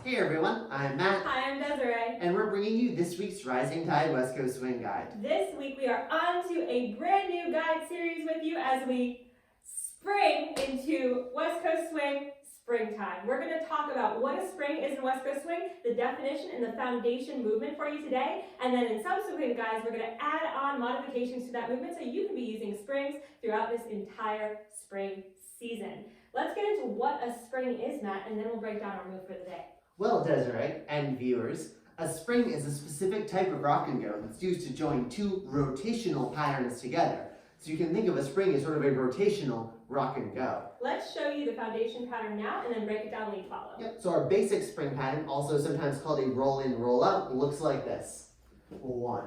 Hey everyone, I'm Matt. Hi, I'm Desiree. And we're bringing you this week's Rising Tide West Coast Swing Guide. This week we are on to a brand new guide series with you as we spring into West Coast Swing springtime. We're going to talk about what a spring is in West Coast Swing, the definition and the foundation movement for you today, and then in subsequent guides we're going to add on modifications to that movement so you can be using springs throughout this entire spring season. Let's get into what a spring is, Matt, and then we'll break down our move for the day. Well, Desiree and viewers, a spring is a specific type of rock and go that's used to join two rotational patterns together. So you can think of a spring as sort of a rotational rock and go. Let's show you the foundation pattern now and then break it down lead follow. Yep. So our basic spring pattern, also sometimes called a roll in, roll out, looks like this. 1,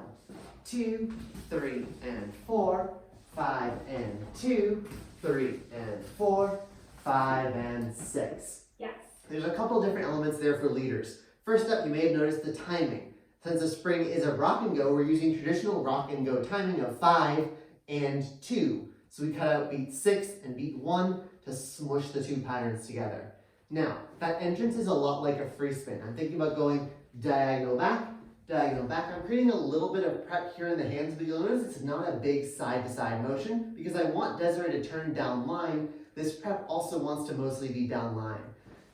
2, 3, and 4, 5, and 2, 3, and 4, 5, and 6. Yes. There's a couple different elements there for leaders. First up, you may have noticed the timing. Since a spring is a rock and go, we're using traditional rock and go timing of 5 and 2. So we cut out beat 6 and beat 1 to smush the two patterns together. Now, that entrance is a lot like a free spin. I'm thinking about going diagonal back, diagonal back. I'm creating a little bit of prep here in the hands, but you'll notice it's not a big side-to-side motion because I want Desiree to turn down line. This prep also wants to mostly be down line.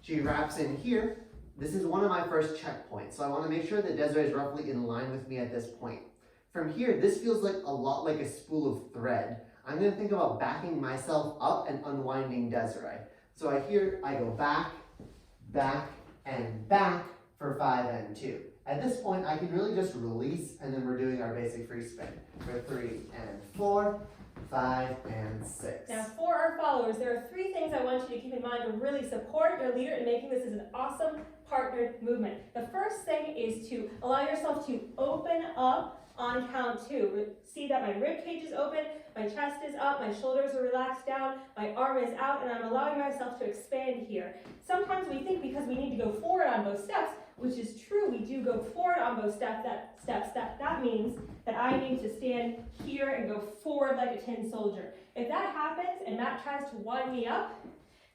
She wraps in here. This is one of my first checkpoints, so I want to make sure that Desiree is roughly in line with me at this point. From here, this feels like a lot like a spool of thread. I'm going to think about backing myself up and unwinding Desiree. So I go back, back, and back for 5 and 2. At this point, I can really just release, and then we're doing our basic free spin for 3 and 4, 5, and 6. Now for our followers, there are 3 things I want you to keep in mind to really support your leader in making this as an awesome partnered movement. The first thing is to allow yourself to open up on count 2. See that my rib cage is open, my chest is up, my shoulders are relaxed down, my arm is out, and I'm allowing myself to expand here. Sometimes we think because we need to go forward on both steps, which is true, we do go forward on both steps, that means that I need to stand here and go forward like a tin soldier. If that happens and Matt tries to wind me up,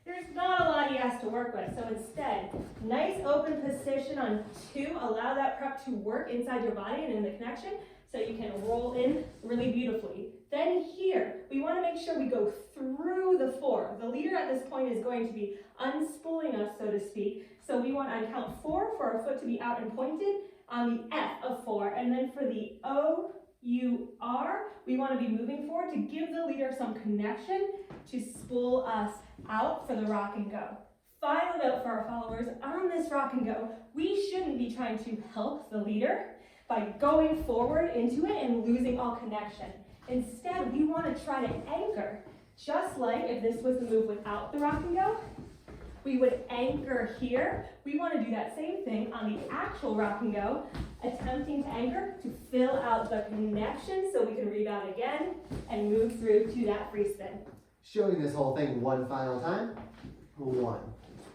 there's not a lot he has to work with. So instead, nice open position on 2, allow that prep to work inside your body and in the connection so you can roll in really beautifully. Then here, we want to make sure we go through the 4. The leader at this point is going to be unspooling us, so to speak. So we want on count 4 for our foot to be out and pointed on the F of 4. And then for the O, U, R, we want to be moving forward to give the leader some connection to spool us out for the rock and go. Final note for our followers, on this rock and go, we shouldn't be trying to help the leader by going forward into it and losing all connection. Instead, we want to try to anchor, just like if this was the move without the rock and go, we would anchor here. We want to do that same thing on the actual rock and go, attempting to anchor to fill out the connection so we can rebound again and move through to that free spin. Showing this whole thing one final time. 1,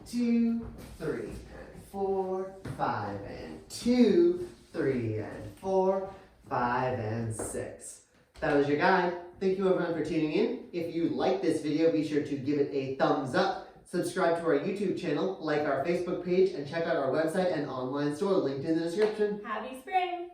2, 3, and 4, 5, and 2, 3, and 4, 5, and 6. That was your guide. Thank you everyone for tuning in. If you like this video, be sure to give it a thumbs up. Subscribe to our YouTube channel, like our Facebook page, and check out our website and online store linked in the description. Happy spring!